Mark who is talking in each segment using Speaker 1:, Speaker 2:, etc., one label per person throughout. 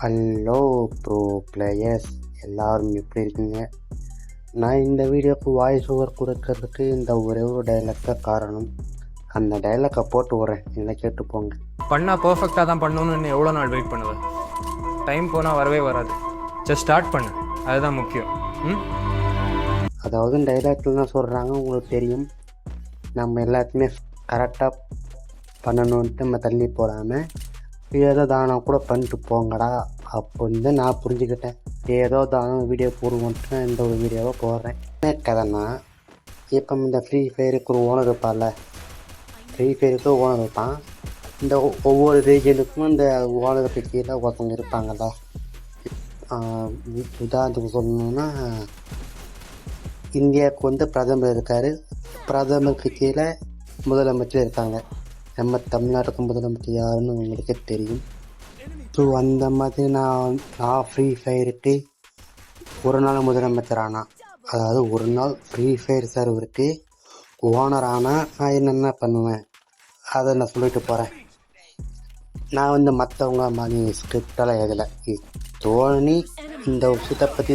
Speaker 1: Hello bro players, எல்லோரும் எப்படி இருக்கீங்க? நான் இந்த வீடியோக்கு வாய்ஸ் ஓவர் கொடுக்கறதுக்கு இந்த ஒரே ஒரு டைலாக் காரணம். அந்த டைலாக்கை போட்டு விட்றேன், இல்லை கேட்டு போங்க.
Speaker 2: பண்ணால் பர்ஃபெக்டாக தான் பண்ணணும்னு எவ்வளோ நாள் வெயிட் பண்ணுவேன்? டைம் போனால் வரவே வராது. ஜஸ்ட் ஸ்டார்ட் பண்ணு, அதுதான் முக்கியம்.
Speaker 1: அதாவது டைலாக்லாம் சொல்கிறாங்க, உங்களுக்கு தெரியும். நம்ம எல்லாத்தையுமே கரெக்டாக பண்ணணுன்ட்டு நம்ம தள்ளி போடாமல் ஏதோ தானம் கூட பண்ணிட்டு போங்கடா அப்படின்னு நான் புரிஞ்சுக்கிட்டேன். ஏதோ தானம் வீடியோ போடுவோன்ட்டு இந்த ஒரு வீடியோவை போடுறேன். என்ன கதைன்னா, இப்போ இந்த ஃப்ரீ ஃபயருக்கு ஒரு ஓனர் இருப்பார்ல, ஃப்ரீ ஃபயருக்கு ஓனர் இருப்பான். இந்த ஒவ்வொரு ரீஜனுக்கும் இந்த ஓனருக்கு கீழே ஒருத்தவங்க இருப்பாங்கள்ல. உதாரணத்துக்கு சொல்லணுன்னா, இந்தியாவுக்கு பிரதமர் இருக்கார், பிரதமருக்கு கீழே முதலமைச்சர் இருக்காங்க. நம்ம தமிழ்நாட்டுக்கு முதலமைச்சர் யாருன்னு உங்களுக்கே தெரியும். ஸோ அந்த மாதிரி நான் ஃப்ரீ ஃபயருக்கு ஒரு நாள் முதலமைச்சர் ஆனால், அதாவது ஒரு நாள் ஃப்ரீ ஃபயர் சர்வருக்கு ஓனர் ஆனால் நான் என்னென்ன பண்ணுவேன் அதை நான் சொல்லிட்டு போகிறேன். நான் மற்றவங்க மாதிரி ஸ்கிரிப்டெல்லாம் எழுதலை. தோனி இந்த விஷயத்தை பற்றி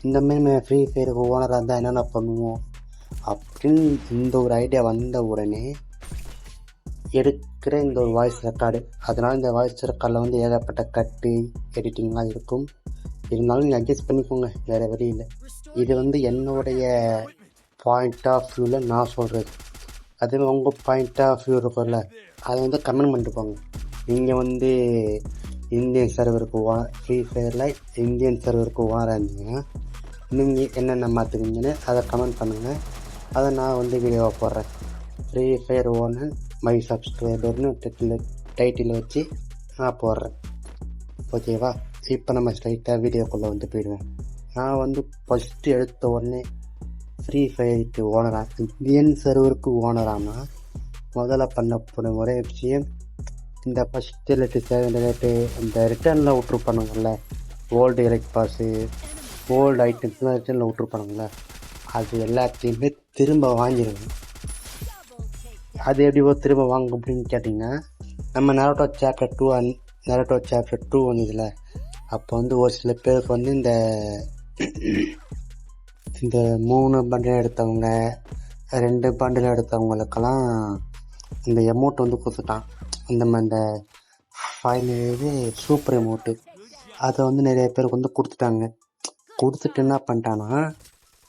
Speaker 1: இந்தமாரி ஃப்ரீ ஃபயருக்கு ஓனராக இருந்தால் என்னென்ன பண்ணுவோம் அப்படின்னு இந்த ஒரு ஐடியா வந்த உடனே எடுக்கிற இந்த ஒரு வாய்ஸ் ரெக்கார்டு. அதனால் இந்த வாய்ஸ் ரெக்கார்டில் ஏகப்பட்ட கட்டு எடிட்டிங்லாம் இருக்கும். இருந்தாலும் நீங்கள் அட்ஜஸ்ட் பண்ணிக்கோங்க, வேறு வழி இல்லை. இது என்னுடைய பாயிண்ட் ஆஃப் வியூவில் நான் சொல்கிறது. அதுவே உங்கள் பாயிண்ட் ஆஃப் வியூ இருக்கும்ல, அதை கமெண்ட் பண்ணிட்டு போங்க. நீங்கள் இந்தியன் சர்வருக்கு ஃப்ரீ ஃபயரில் இந்தியன் சர்வருக்கு இருந்தீங்கன்னா நீங்கள் என்னென்ன மாற்றுவீங்கன்னு அதை கமெண்ட் பண்ணுங்கள். அதை நான் வீடியோவை போடுறேன். ஃப்ரீ ஃபயர் ஓனர் மை சப்ஸ்கிரைபர்னு டைட்டில் வச்சு நான் போடுறேன். ஓகேவா? இப்போ நம்ம ஸ்ட்ரைட்டாக வீடியோக்குள்ளே போயிடுவேன். நான் ஃபஸ்ட்டு எடுத்த உடனே ஃப்ரீ ஃபயருக்கு ஓனராக, இந்தியன் சர்வருக்கு ஓனரானால் முதல்ல பண்ணப்படும் ஒரே விஷயம், இந்த ஃபஸ்ட்டு ரேட்டு செகண்ட் ரேட்டு இந்த ரிட்டர்னில் விட்ருப்பானுங்கள்ல, ஓல்டு எலக்ட் பாஸு ஓல்டு ஐட்டம்ஸ்லாம் ரிட்டர்னில் விட்ருப்பானுங்கள, அது எல்லாத்தையுமே திரும்ப வாங்கிடுவேன். அது எப்படிவோ திரும்ப வாங்க அப்படின்னு கேட்டிங்கன்னா, நம்ம நரோட்டோ சாப்டர் 2 வந்ததில்ல, அப்போ ஒரு சில பேருக்கு இந்த 3 பண்டில் எடுத்தவங்க 2 பண்டில் எடுத்தவங்களுக்கெல்லாம் இந்த எமௌண்ட் கொடுத்துட்டான். இந்த ஃபைனல் சூப்பர் எமௌண்ட்டு அதை நிறைய பேருக்கு கொடுத்துட்டாங்க. கொடுத்துட்டு என்ன பண்ணிட்டான்னா,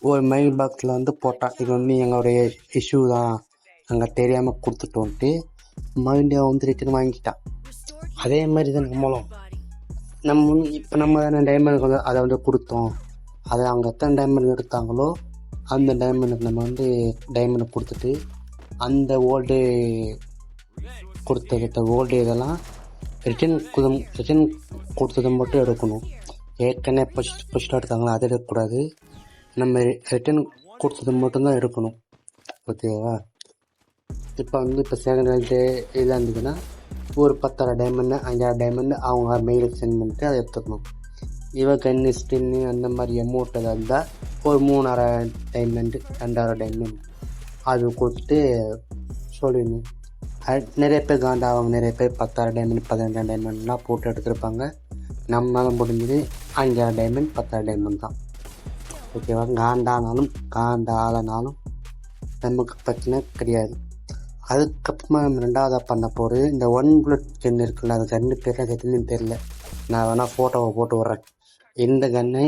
Speaker 1: ஒரு மெயில் பாக்ஸில் போட்டான், இது எங்களுடைய இஷ்யூ தான், நாங்கள் தெரியாமல் கொடுத்துட்டோன்ட்டு மறுபடியும் ரிட்டர்ன் வாங்கிட்டான். அதே மாதிரி தான் நம்மளும் இப்போ நம்ம டைமண்டுக்கு அதை கொடுத்தோம். அதை அவங்க எத்தனை டைமண்ட் எடுத்தாங்களோ அந்த டைமண்டுக்கு நம்ம டைமண்டை கொடுத்துட்டு அந்த ஓல்டு ஓல்டு இதெல்லாம் ரிட்டர்ன் கொடுத்ததை மட்டும் எடுக்கணும். ஏற்கனவே ஃபஸ்ட் எடுத்தாங்களோ அதை எடுக்கக்கூடாது, நம்ம ரிட்டர்ன் கொடுத்தது மட்டும்தான் எடுக்கணும். ஓகேவா? இப்போ செகண்ட் ரேட்டு இதில் இருந்ததுன்னா ஒரு 10,000 டைமண்டு 5,000 டைமண்டு அவங்க மெயிலுக்கு சென்ட் பண்ணிட்டு அதை எடுத்துக்கணும். கன்னு ஸ்கின்னு அந்த மாதிரி அமௌண்ட் எதாவது இருந்தால் ஒரு 3,000 டைமண்டு 2,000 டைமண்ட் அது கொடுத்துட்டு சொல்லிடணும். நிறைய பேர் காண்டாவாங்க, நிறைய பேர் 10,000 டைமண்ட் 12,000 டைமண்ட்லாம் போட்டு எடுத்துருப்பாங்க. நம்மளால் முடிஞ்சது 5,000 டைமண்ட் 10,000 டைமண்ட் தான். ஓகேவா? காண்டாலனாலும் நமக்கு பிரச்சனை கிடையாது. அதுக்கப்புறமா நம்ம ரெண்டாவதாக பண்ண போகிறது இந்த 1 புல்லட் கன் இருக்குல்ல, அது கன்று பேர்லாம் எதுன்னு தெரில, நான் வேணால் ஃபோட்டோவை போட்டு விட்றேன். இந்த கன்னை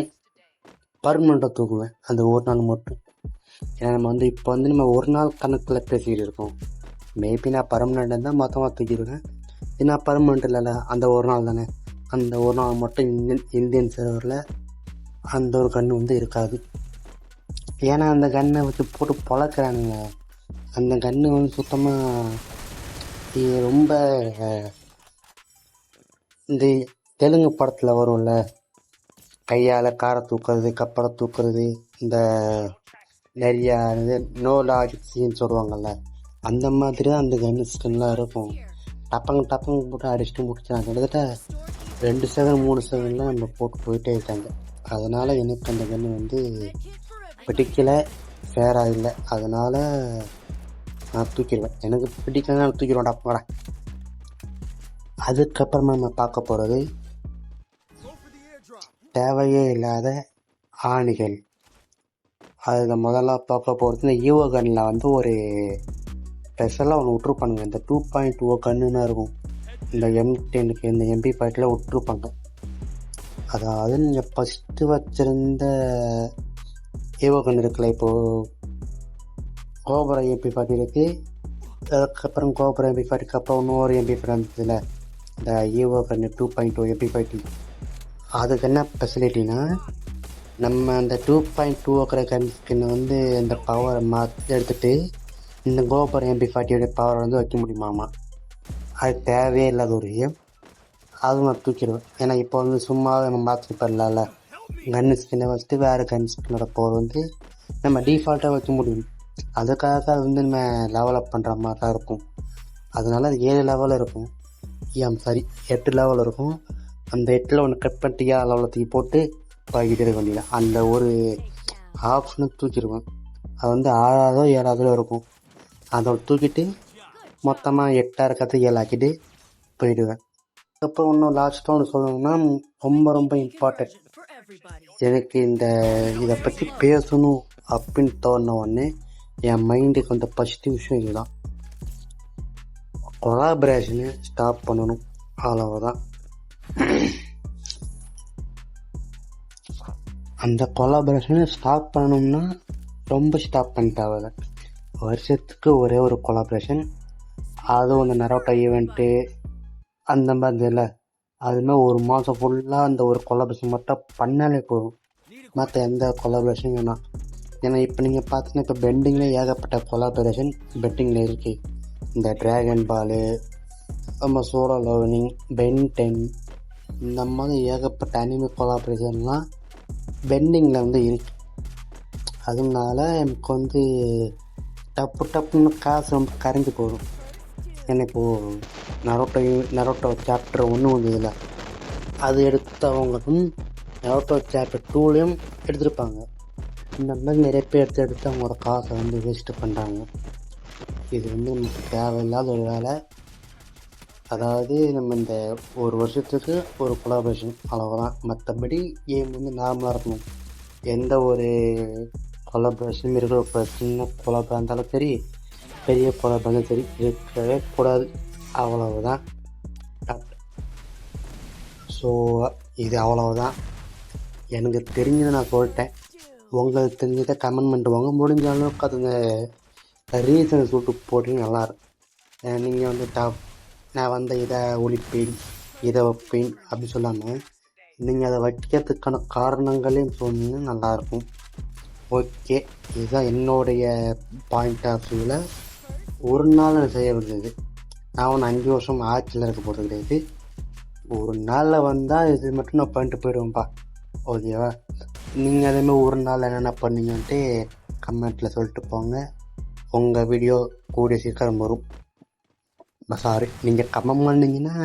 Speaker 1: பர்மனெண்ட்டாக தூக்குவேன் அந்த ஒரு நாள் மட்டும். ஏன்னா நம்ம இப்போ நம்ம ஒரு நாள் கணக்கில் பேசிக்கிட்டு இருக்கோம். மேபி நான் பர்மனெண்ட் இருந்தால் மொத்தமாக தூக்கிடுவேன். ஏன்னா பர்மனெண்ட் இல்லைல்ல, அந்த ஒரு நாள் தானே, அந்த ஒரு நாள் மட்டும் இந்தியன் சர்வரில் அந்த ஒரு கன்று இருக்காது. ஏன்னா அந்த கன்னை போட்டு பொழக்கிறானுங்க. அந்த கன்று சுத்தமாக ரொம்ப இந்த தெலுங்கு படத்தில் வரும்ல, கையால் காரை தூக்குறது கப்பலை தூக்குறது, இந்த நிறையா நோ லாஜிக் சீன் சொல்லுவாங்கள்ல, அந்த மாதிரி தான் அந்த கன்று ஸ்கின்லாம் இருக்கும். டப்பங்க போட்டு அடிச்சுட்டு முடிச்சாங்க. கிட்டத்தட்ட 2 செகண்ட் 3 செகண்ட்லாம் நம்ம போட்டு போயிட்டே இருக்காங்க. அதனால் எனக்கு அந்த கன்று பிடிக்கலை, ஃபேராக இல்லை. அதனால் நான் தூக்கிடுவேன். எனக்கு பிடிக்கலன்னா நான் தூக்கிடுவேன். டப்பங்கடா. அதுக்கப்புறமா நம்ம பார்க்க போகிறது தேவையே இல்லாத ஆணிகள். அதில் முதல்ல பார்க்க போகிறது இந்த ஈவோ கன்னில் வந்து ஒரு ஸ்பெஷலாக ஒன்று விட்ருப்பானுங்க. இந்த 2.0 கன்னுன்னு இருக்கும். இந்த M10க்கு இந்த MP5 விட்ருப்பாங்க. அதாவது நீங்கள் ஃபஸ்ட்டு வச்சுருந்த ஈவோ கன் இருக்குல்ல, இப்போது கோபுரா MP5 இருக்குது. அதுக்கப்புறம் கோபுரா MP5க்கு அப்புறம் இன்னொரு MP5 வந்ததில்ல, இந்த ஈவோ கன்னு 2.0 MP5. அதுக்கு என்ன ஃபெசிலிட்டினா, நம்ம அந்த 2.2 இருக்கிற கன் ஸ்கின்னை வந்து இந்த பவரை எடுத்துகிட்டு இந்த கோபுரம் MP40 பவரை வந்து வைக்க முடியுமாமா. அது தேவையே இல்லாத ஒரு விஷயம். அதுவும் நான் தூக்கிடுவேன். ஏன்னா இப்போ வந்து சும்மாவே நம்ம மாற்றி பண்ணலாம்ல. கன் ஸ்கின்னை வச்சுட்டு வேறு கன் ஸ்கின்னோட பவர் வந்து நம்ம டிஃபால்ட்டாக வைக்க முடியும். அதுக்காக அது வந்து நம்ம லெவலப் பண்ணுற மாதிரி தான் இருக்கும். அதனால அது 7 லெவலில் இருக்கும். சாரி 8 லெவல் இருக்கும். அந்த 8ல் ஒன்று கட் பண்ணிட்டு லெவலில் தூக்கி போட்டு போய்கிட்டே இருக்க வேண்டியது. அந்த ஒரு ஆப்ஷனை தூக்கிடுவேன். அது வந்து 6ஆவதோ 7ஆவதோ இருக்கும். அதை தூக்கிட்டு மொத்தமாக 8 இருக்கிறது 7 ஆக்கிட்டு போயிடுவேன். அப்புறம் இன்னும் லாஸ்ட்டாக ஒன்று சொல்லணும்னா, ரொம்ப ரொம்ப இம்பார்ட்டன்ட், எனக்கு இதை பற்றி பேசணும் அப்படின்னு தோணுன உடனே என் மைண்டுக்கு வந்த ஃபஸ்ட்டு விஷயம் இதுதான். கொலாபரேஷனை ஸ்டாப் பண்ணணும், அவ்வளவுதான். அந்த கொலாபரேஷனை ஸ்டாப் பண்ணணும்னா ரொம்ப ஸ்டாப் பண்ணிட்டாங்க. வருஷத்துக்கு ஒரே ஒரு கொலாபரேஷன், அதுவும் அந்த நரோட்டோ ஈவெண்ட்டு அந்த மாதிரி இல்லை. அதுமாதிரி ஒரு மாதம் ஃபுல்லாக அந்த ஒரு கொலாபரேஷன் மட்டும் பண்ணாலே போதும். மற்ற எந்த கொலாபரேஷனும் வேணாம். ஏன்னா இப்போ நீங்கள் பார்த்தீங்கன்னா இப்போ பெண்டிங்கில் ஏகப்பட்ட கொலாபரேஷன் பெட்டிங்கில் இருக்குது. இந்த ட்ராகன் பாலு, நம்ம சோலோ லெவலிங், பென் 10, இந்த மாதிரி ஏகப்பட்ட அனிமே கொலாபரேஷன்லாம் பெண்டிங்கில் வந்து இருக்குது. அதனால எனக்கு வந்து டப்புன்னு காசு ரொம்ப கரைஞ்சி போகும். ஏன்னா இப்போது நரோட்டோ சாப்டர் 1 வந்ததில்ல, அது எடுத்தவங்களும் நரோட்டோ சாப்டர் 2லேயும் எடுத்திருப்பாங்க. இந்த மாதிரி நிறைய பேர் எடுத்து அவங்களோட காசை வந்து வேஸ்ட்டு பண்ணுறாங்க. இது வந்து நமக்கு தேவையில்லாத ஒரு வேலை. அதாவது நம்ம இந்த ஒரு வருஷத்துக்கு ஒரு கொலாபரேஷன், அவ்வளோதான். மற்றபடி கேம் வந்து நார்மலாக இருக்கணும். எந்த ஒரு கொலாபரேஷனும் இருக்கிற சின்ன கொலாபராக இருந்தாலும் சரி, பெரிய கொலாபராக இருந்தாலும் சரி, இருக்கவே கூடாது, அவ்வளவுதான். ஸோ இது அவ்வளவுதான். எனக்கு தெரிஞ்சதை நான் சொல்லிட்டேன். உங்களுக்கு தெரிஞ்சதை கமெண்ட் பண்ணிட்டு வாங்க. முடிஞ்ச அளவுக்கு அதுங்க ரீசனை சொல்லிட்டு போட்டிங்கன்னா நல்லாயிருக்கும். நீங்கள் வந்து நான் வந்து இதை ஒழிப்பேன், இதை வைப்பேன் அப்படின்னு சொல்லாமல் நீங்கள் அதை வைக்கிறதுக்கான காரணங்களையும் சொன்னீங்கன்னா நல்லாயிருக்கும். ஓகே, இதுதான் என்னுடைய பாயிண்ட் ஆஃப் வியூவில் ஒரு நாள் நான் செய்ய வேண்டியது. நான் ஒன்று 5 வருஷம் ஆட்சியில் இருக்க போகிறது கிடையாது. ஒரு நாளில் வந்தால் இது மட்டும் நான் பண்ணிட்டு போயிடுவேன்ப்பா. ஓகேவா? நீங்கள் அதேமாதிரி ஒரு நாள் என்னென்ன பண்ணீங்கன்ட்டு கமெண்ட்டில் சொல்லிட்டு போங்க. உங்கள் வீடியோ கூடிய சீக்கிரம் வரும். சாரி, நீங்கள் கமெண்ட் பண்ணிங்கன்னா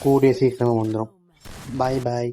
Speaker 1: கூடிய சீக்கிரம் வந்துடும். பாய்.